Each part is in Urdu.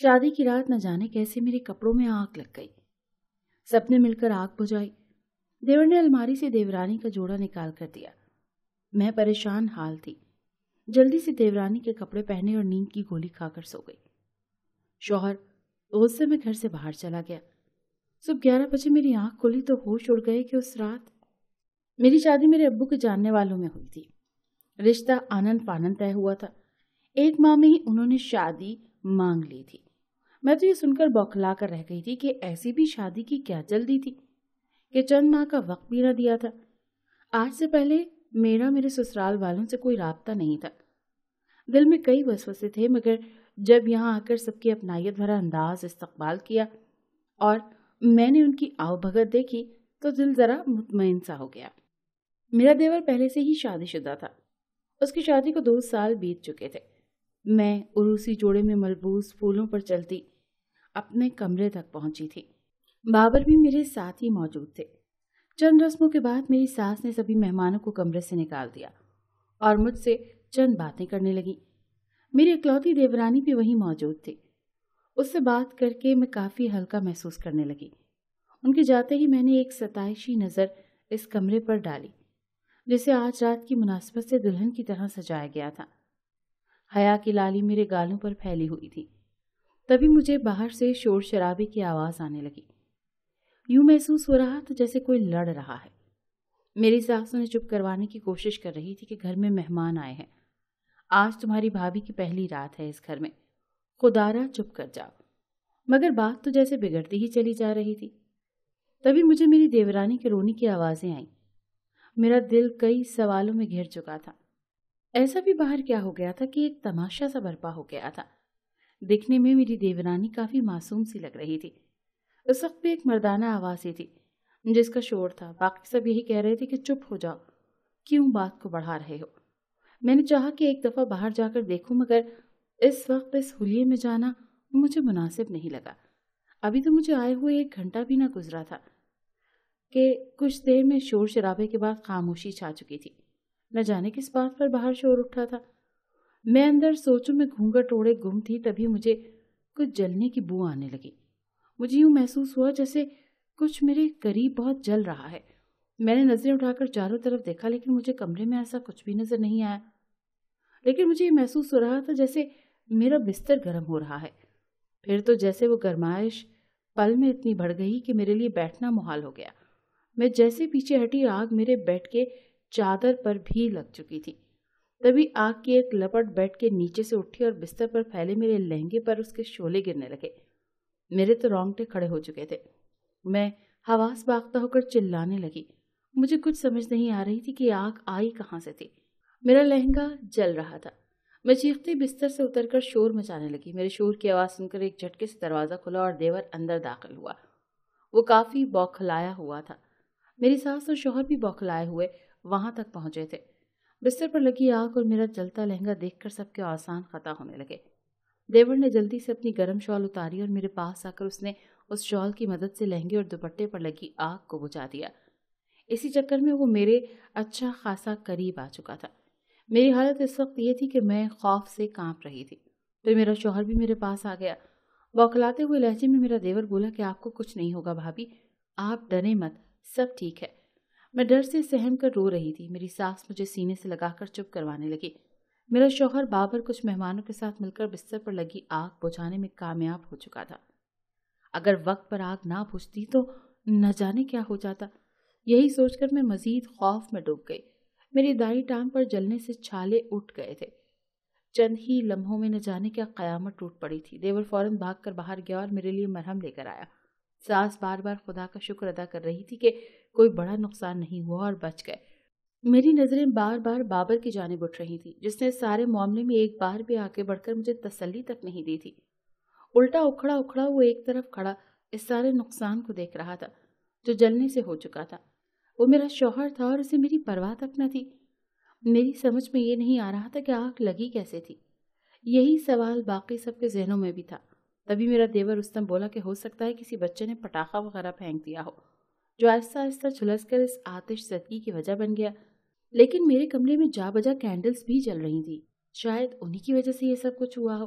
شادی کی رات نہ جانے کیسے میرے کپڑوں میں آگ لگ گئی. سب نے مل کر آگ بجھائی. دیور نے الماری سے دیورانی کا جوڑا نکال کر دیا. میں پریشان حال تھی. جلدی سے دیورانی کے کپڑے پہنے اور نیند کی گولی کھا کر سو گئی. شوہر غصے میں گھر سے باہر چلا گیا. صبح 11 بجے میری آنکھ کھلی تو ہوش اڑ گئے کہ اس رات میری شادی میرے ابو کے جاننے والوں میں ہوئی تھی. رشتہ آنن فانن طے ہوا تھا. 1 ماہ میں ہی انہوں نے شادی مانگ لی تھی. میں تو یہ سن کر بوکھلا کر رہ گئی تھی کہ ایسی بھی شادی کی کیا جلدی تھی کہ چند ماہ کا وقت بھی نہ دیا تھا. آج سے پہلے میرے سسرال والوں سے کوئی رابطہ نہیں تھا. دل میں کئی وسوسے تھے، مگر جب یہاں آ کر سب کی اپنائیت بھرا انداز استقبال کیا اور میں نے ان کی آؤ بھگت دیکھی تو دل ذرا مطمئن سا ہو گیا. میرا دیور پہلے سے ہی شادی شدہ تھا. اس کی شادی کو 2 سال بیت چکے تھے. میں عروسی جوڑے میں ملبوس پھولوں پر چلتی اپنے کمرے تک پہنچی تھی. بابر بھی میرے ساتھ ہی موجود تھے. چند رسموں کے بعد میری ساس نے سبھی مہمانوں کو کمرے سے نکال دیا اور مجھ سے چند باتیں کرنے لگی. میری اکلوتی دیورانی بھی وہیں موجود تھی. اس سے بات کر کے میں کافی ہلکا محسوس کرنے لگی. ان کے جاتے ہی میں نے ایک ستائشی نظر اس کمرے پر ڈالی جسے آج رات کی مناسبت سے دلہن کی طرح سجایا گیا تھا. حیا کی لالی میرے گالوں پر پھیلی ہوئی تھی. تبھی مجھے باہر سے شور شرابے کی آواز آنے لگی. یوں محسوس ہو رہا تھا جیسے کوئی لڑ رہا ہے. میری ساس انہیں چپ کروانے کی کوشش کر رہی تھی کہ گھر میں مہمان آئے ہیں. آج تمہاری بھابھی کی پہلی رات ہے اس گھر میں. خدارا چپ کر جاؤ. مگر بات تو جیسے بگڑتی ہی چلی جا رہی تھی. تبھی مجھے میری دیورانی کے رونے کی آوازیں آئیں. میرا دل کئی سوالوں میں گھر چکا تھا. ایسا بھی باہر کیا ہو گیا تھا کہ ایک تماشا سا برپا ہو گیا تھا. دکھنے میں میری دیورانی کافی معصوم سی لگ رہی تھی. اس وقت بھی ایک مردانہ آواز ہی تھی جس کا شور تھا. باقی سب یہی کہہ رہے تھے کہ چپ ہو جاؤ، کیوں بات کو بڑھا رہے ہو. میں نے چاہا کہ ایک دفعہ باہر جا کر دیکھوں، مگر اس وقت اس حلیے میں جانا مجھے مناسب نہیں لگا. ابھی تو مجھے آئے ہوئے 1 گھنٹہ بھی نہ گزرا تھا کہ کچھ دیر میں شور شرابے کے بعد خاموشی چھا چکی تھی. نہ جانے کس بات پر باہر شور اٹھا تھا. میں اندر سوچوں میں گھونگھٹ اوڑے گم تھی. تبھی مجھے کچھ جلنے کی بو آنے لگی. مجھے یوں محسوس ہوا جیسے کچھ میرے قریب بہت جل رہا ہے. میں نے نظریں اٹھا کر چاروں طرف دیکھا لیکن مجھے کمرے میں ایسا کچھ بھی نظر نہیں آیا. لیکن مجھے یہ محسوس ہو رہا تھا جیسے میرا بستر گرم ہو رہا ہے. پھر تو جیسے وہ گرمائش پل میں اتنی بڑھ گئی کہ میرے لیے بیٹھنا محال ہو گیا. میں جیسے پیچھے ہٹی آگ میرے بیڈ کے چادر پر بھی لگ چکی تھی. تبھی آگ کی ایک لپٹ بیڈ کے نیچے سے اٹھی اور بستر پر پھیلے میرے لہنگے پر اس کے شعلے گرنے لگے. میرے تو رونگٹے کھڑے ہو چکے تھے. میں حواس باختہ ہو کر چلانے لگی. مجھے کچھ سمجھ نہیں آ رہی تھی کہ آگ آئی کہاں سے تھی. میرا لہنگا جل رہا تھا. میں چیختی بستر سے اتر کر شور مچانے لگی. میرے شور کی آواز سن کر ایک جھٹکے سے دروازہ کھلا اور دیور اندر داخل ہوا. وہ کافی بوکھلایا ہوا تھا. میری ساس اور شوہر بھی بوکھلائے ہوئے وہاں تک پہنچے تھے. بستر پر لگی آگ اور میرا جلتا لہنگا دیکھ کر سب کے آسان خطا ہونے لگے. دیور نے جلدی سے اپنی گرم شال اتاری اور میرے پاس آ کر اس نے اس شال کی مدد سے لہنگے اور دوپٹے پر لگی آگ کو بجھا دیا. اسی چکر میں وہ میرے اچھا خاصا قریب آ چکا تھا. میری حالت اس وقت یہ تھی کہ میں خوف سے کانپ رہی تھی. پھر میرا شوہر بھی میرے پاس آ گیا. بوکھلاتے ہوئے لہجے میں میرا دیور بولا کہ آپ کو کچھ نہیں ہوگا بھابھی، آپ ڈریں مت، سب ٹھیک ہے. میں ڈر سے سہم کر رو رہی تھی. میری ساس مجھے سینے سے لگا کر چپ کروانے لگی. میرا شوہر بابر کچھ مہمانوں کے ساتھ مل کر بستر پر لگی آگ بجھانے میں کامیاب ہو چکا تھا. اگر وقت پر آگ نہ بجھتی تو نہ جانے کیا ہو جاتا. یہی سوچ کر میں مزید خوف میں ڈوب گئی. میری دائیں ٹانگ پر جلنے سے چھالے اٹھ گئے تھے. چند ہی لمحوں میں نہ جانے کیا قیامت ٹوٹ پڑی تھی. دیور فوراً بھاگ کر باہر گیا اور میرے لیے مرہم لے کر آیا. ساس بار بار خدا کا شکر ادا کر رہی تھی کہ کوئی بڑا نقصان نہیں ہوا اور بچ گئے. میری نظریں بار بار بابر کی جانب اٹھ رہی تھی جس نے سارے معاملے میں ایک بار بھی آگے بڑھ کر مجھے تسلی تک نہیں دی تھی. الٹا اکھڑا اکھڑا وہ ایک طرف کھڑا اس سارے نقصان کو دیکھ رہا تھا جو جلنے سے ہو چکا تھا. وہ میرا شوہر تھا اور اسے میری پرواہ تک نہ تھی. میری سمجھ میں یہ نہیں آ رہا تھا کہ آگ لگی کیسے تھی. یہی سوال باقی سب کے ذہنوں میں بھی تھا. تبھی میرا دیور رستم بولا کہ ہو سکتا ہے کسی بچے نے پٹاخہ وغیرہ پھینک دیا ہو جو آہستہ آہستہ جھلس کر اس آتش زدگی کی وجہ بن گیا. لیکن میرے کمرے میں جا بجا کینڈلز بھی جل رہی تھی. شاید انہی کی وجہ سے یہ سب کچھ ہوا ہو.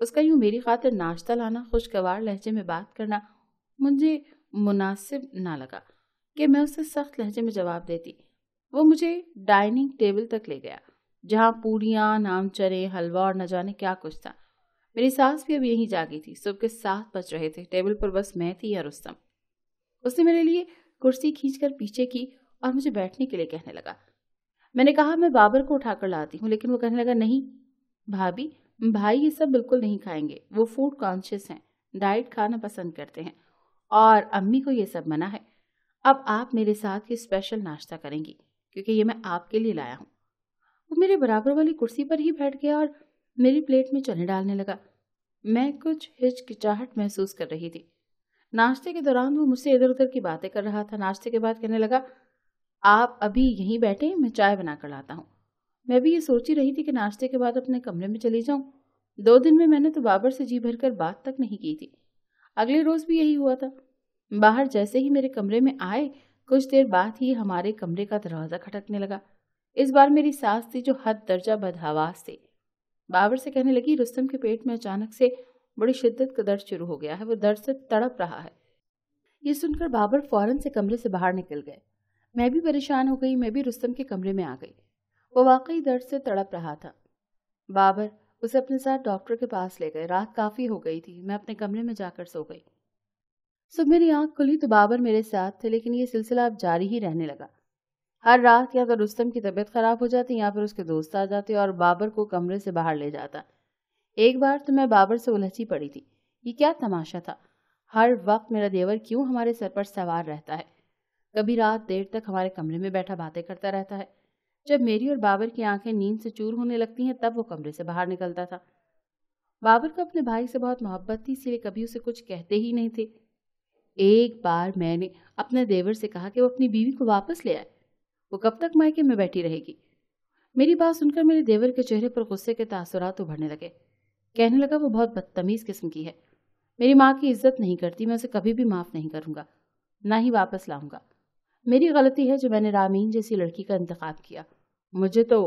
اس کا یوں میری خاطر ناشتہ لانا، خوشگوار لہجے میں بات کرنا مجھے مناسب نہ لگا کہ میں اسے سخت لہجے میں جواب دیتی۔ وہ مجھے ڈائننگ ٹیبل تک لے گیا جہاں پوریاں، نام چرے، حلوہ اور نہ جانے کیا کچھ تھا۔ میری ساس بھی اب یہیں جاگی تھی۔ صبح کے 7 بج رہے تھے۔ ٹیبل پر بس میں تھی یا رستم۔ اس نے میرے لیے کرسی کھینچ کر پیچھے کی اور مجھے بیٹھنے کے لیے کہنے لگا۔ میں نے کہا میں بابر کو اٹھا کر لاتی ہوں، لیکن وہ کہنے لگا نہیں بھابھی، بھائی یہ سب بالکل نہیں کھائیں گے، وہ فوڈ کانشیس ہیں، ڈائٹ کھانا پسند کرتے ہیں، اور امی کو یہ سب منع ہے۔ اب آپ میرے ساتھ یہ اسپیشل ناشتہ کریں گی کیونکہ یہ میں آپ کے لیے لایا ہوں۔ وہ میرے برابر والی کرسی پر ہی بیٹھ گیا اور میری پلیٹ میں چنے ڈالنے لگا۔ میں کچھ ہچکچاہٹ محسوس کر رہی تھی۔ ناشتے کے دوران وہ مجھ سے ادھر ادھر کی باتیں کر رہا تھا۔ ناشتے کے بعد کہنے لگا آپ ابھی یہیں بیٹھے، میں چائے بنا کر لاتا ہوں۔ میں بھی یہ سوچ ہی رہی تھی کہ ناشتے کے بعد اپنے کمرے میں چلی جاؤں۔ 2 دن میں نے تو بابر سے جی بھر کر بات تک نہیں کی تھی۔ اگلے روز بھی یہی ہوا تھا۔ باہر جیسے ہی میرے کمرے میں آئے، کچھ دیر بعد ہی ہمارے کمرے کا دروازہ کھٹکنے لگا۔ اس بار میری ساس تھی جو حد درجہ بدحواس تھی۔ بابر سے کہنے لگی رستم کے پیٹ میں اچانک سے بڑی شدت کا درد شروع ہو گیا ہے، وہ درد سے تڑپ رہا ہے۔ یہ سن کر بابر فوراً سے کمرے سے باہر نکل گئے۔ میں بھی پریشان ہو گئی، میں بھی رستم کے کمرے میں آ گئی۔ وہ واقعی درد سے تڑپ رہا تھا۔ بابر اسے اپنے ساتھ ڈاکٹر کے پاس لے گئے۔ رات کافی ہو گئی تھی، میں اپنے کمرے میں جا کر سو گئی۔ صبح میری آنکھ کھلی تو بابر میرے ساتھ تھے، لیکن یہ سلسلہ اب جاری ہی رہنے لگا۔ ہر رات یا تو رستم کی طبیعت خراب ہو جاتی یا پھر اس کے دوست آ جاتے اور بابر کو کمرے سے باہر لے جاتا۔ ایک بار تو میں بابر سے الجھی پڑی تھی۔ یہ کیا تماشا تھا؟ ہر وقت میرا دیور کیوں ہمارے سر پر سوار رہتا ہے؟ کبھی رات دیر تک ہمارے کمرے میں بیٹھا باتیں کرتا رہتا ہے۔ جب میری اور بابر کی آنکھیں نیند سے چور ہونے لگتی ہیں تب وہ کمرے سے باہر نکلتا تھا۔ بابر کو اپنے بھائی سے بہت محبت تھی، اسی لیے کبھی اسے کچھ کہتے ہی نہیں تھے۔ ایک بار میں نے اپنے دیور سے کہا کہ وہ اپنی بیوی کو واپس لے آئے، وہ کب تک مائکے میں بیٹھی رہے گی؟ میری بات سن کر میرے دیور کے چہرے پر غصے کے تاثرات ابھرنے لگے۔ کہنے لگا وہ بہت بدتمیز قسم کی ہے، میری ماں کی عزت نہیں کرتی، میں اسے کبھی بھی معاف نہیں کروں گا، نہ ہی واپس لاؤں گا۔ میری غلطی ہے جو میں نے رامین جیسی لڑکی کا انتخاب کیا۔ مجھے تو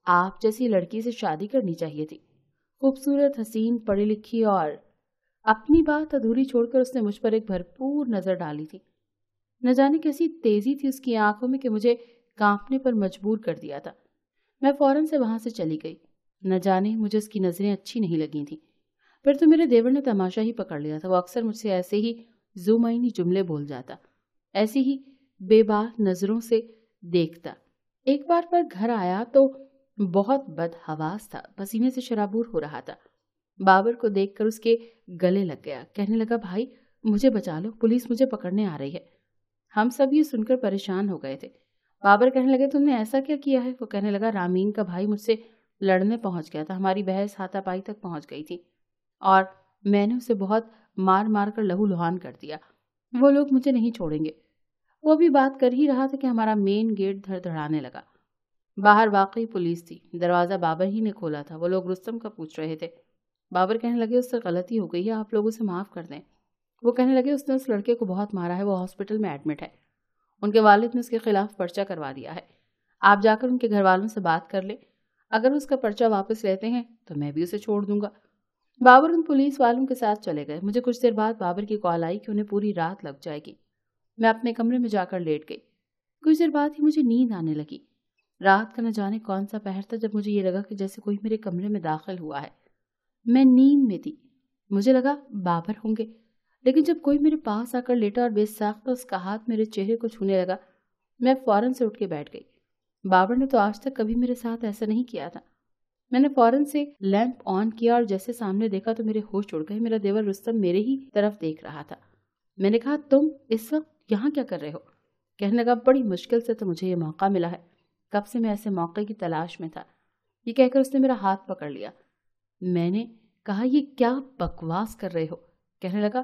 آپ جیسی لڑکی سے شادی کرنی چاہیے تھی، خوبصورت، حسین، پڑھی لکھی، اور اپنی بات ادھوری چھوڑ کر اس نے مجھ پر ایک بھرپور نظر ڈالی تھی۔ نہ جانے کیسی تیزی تھی اس کی آنکھوں میں کہ مجھے کانپنے پر مجبور کر دیا تھا۔ میں فوراً سے وہاں سے چلی گئی۔ نہ جانے مجھے اس کی نظریں اچھی نہیں لگی تھیں۔ پھر تو میرے دیور نے تماشا ہی پکڑ لیا تھا۔ وہ اکثر مجھ سے ایسے ہی ذومعنی جملے بول جاتا، ایسی ہی بے بات نظروں سے دیکھتا۔ ایک بار پر گھر آیا تو بہت بدحواس تھا، پسینے سے شرابور ہو رہا تھا۔ بابر کو دیکھ کر اس کے گلے لگ گیا، کہنے لگا بھائی مجھے بچا لو، پولیس مجھے پکڑنے آ رہی ہے۔ ہم سب یہ سن کر پریشان ہو گئے تھے۔ بابر کہنے لگے تم نے ایسا کیا کیا ہے؟ وہ کہنے لگا رامین کا بھائی مجھ سے لڑنے پہنچ گیا تھا، ہماری بحث ہاتھا پائی تک پہنچ گئی تھی اور میں نے اسے بہت مار مار کر لہو لہان کر دیا۔ وہ لوگ مجھے نہیں چھوڑیں گے۔ وہ بھی بات کر ہی رہا تھا کہ ہمارا مین گیٹ دھڑ دھڑانے لگا۔ باہر واقعی پولیس تھی، دروازہ بابر ہی نے کھولا تھا۔ وہ لوگ رستم کا پوچھ رہے تھے۔ بابر کہنے لگے اس سے غلطی ہو گئی ہے، آپ لوگ اسے معاف کر دیں۔ وہ کہنے لگے اس نے اس لڑکے کو بہت مارا ہے، وہ ہاسپٹل میں ایڈمٹ ہے، ان کے والد نے اس کے خلاف پرچہ کروا دیا ہے، آپ جا کر ان کے گھر والوں سے بات کر لیں، اگر اس کا پرچہ واپس لیتے ہیں تو میں بھی اسے چھوڑ دوں گا۔ بابر ان پولیس والوں کے ساتھ چلے گئے۔ مجھے کچھ دیر بعد بابر کی کال آئی کہ انہیں پوری رات لگ جائے گی۔ میں اپنے کمرے میں جا کر لیٹ گئی۔ کچھ دیر بعد ہی مجھے نیند آنے لگی۔ رات کا نہ جانے کون سا پہر تھا جب مجھے یہ لگا کہ جیسے کوئی میرے کمرے میں داخل ہوا ہے۔ میں نیند میں تھی، مجھے لگا بابر ہوں گے، لیکن جب کوئی میرے پاس آ کر لیٹا اور بے ساختہ اس کا ہاتھ میرے چہرے کو چھونے لگا، میں فوراً سے اٹھ کے بیٹھ گئی۔ بابر نے تو آج تک کبھی میرے ساتھ ایسا نہیں کیا تھا۔ میں نے فوراً سے لیمپ آن کیا اور جیسے سامنے دیکھا تو میرے ہوش اڑ گئے۔ میرا دیور رستم میرے ہی طرف دیکھ رہا تھا۔ میں نے کہا تم اس وقت یہاں کیا کر رہے ہو؟ کہنے لگا بڑی مشکل سے تو مجھے یہ موقع ملا ہے، کب سے میں ایسے موقع کی تلاش میں تھا۔ یہ کہہ کر اس نے میرا ہاتھ پکڑ لیا۔ میں نے کہا یہ کیا بکواس کر رہے ہو؟ کہنے لگا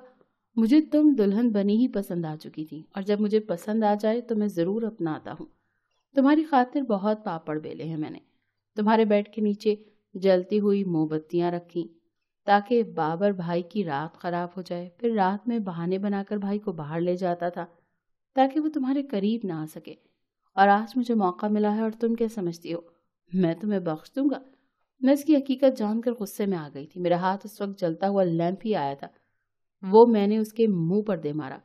مجھے تم دلہن بنی ہی پسند آ چکی تھی، اور جب مجھے پسند آ جائے تو میں ضرور اپناتا ہوں۔ تمہاری خاطر بہت پاپڑ بیلے ہیں میں نے، تمہارے بیڈ کے نیچے جلتی ہوئی موم بتیاں رکھیں تاکہ بابر بھائی کی رات خراب ہو جائے، پھر رات میں بہانے بنا کر بھائی کو باہر لے جاتا تھا تاکہ وہ تمہارے قریب نہ آ سکے، اور آج مجھے موقع ملا ہے اور تم کیا سمجھتی ہو میں تمہیں بخش دوں گا؟ میں اس کی حقیقت جان کر غصے میں آ گئی تھی۔ میرا ہاتھ اس وقت جلتا ہوا لیمپ ہی آیا تھا، وہ میں نے اس کے منہ پر دے مارا۔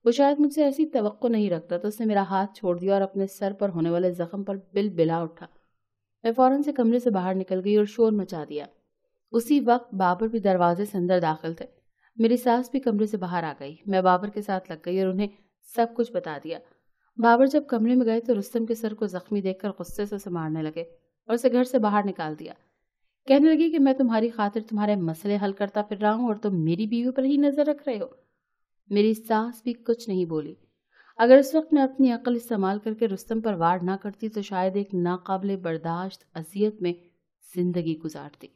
وہ شاید مجھ سے ایسی توقع نہیں رکھتا تو اس نے میرا ہاتھ چھوڑ دیا اور اپنے سر پر ہونے والے زخم پر بل بلا اٹھا۔ میں فوراً سے کمرے سے باہر نکل گئی اور شور مچا دیا۔ اسی وقت بابر بھی دروازے سے اندر داخل تھے۔ میری ساس بھی کمرے سے باہر آ گئی۔ میں بابر کے ساتھ لگ گئی اور انہیں سب کچھ بتا دیا۔ بابر جب کمرے میں گئے تو رستم کے سر کو زخمی دیکھ کر غصے سے اسے مارنے لگے اور اسے گھر سے باہر نکال دیا۔ کہنے لگی کہ میں تمہاری خاطر تمہارے مسئلے حل کرتا پھر رہا ہوں اور تم میری بیوی پر ہی نظر رکھ رہے ہو۔ میری ساس بھی کچھ نہیں بولی۔ اگر اس وقت میں اپنی عقل استعمال کر کے رستم پر وار نہ کرتی تو شاید ایک ناقابل برداشت اذیت میں زندگی گزارتی۔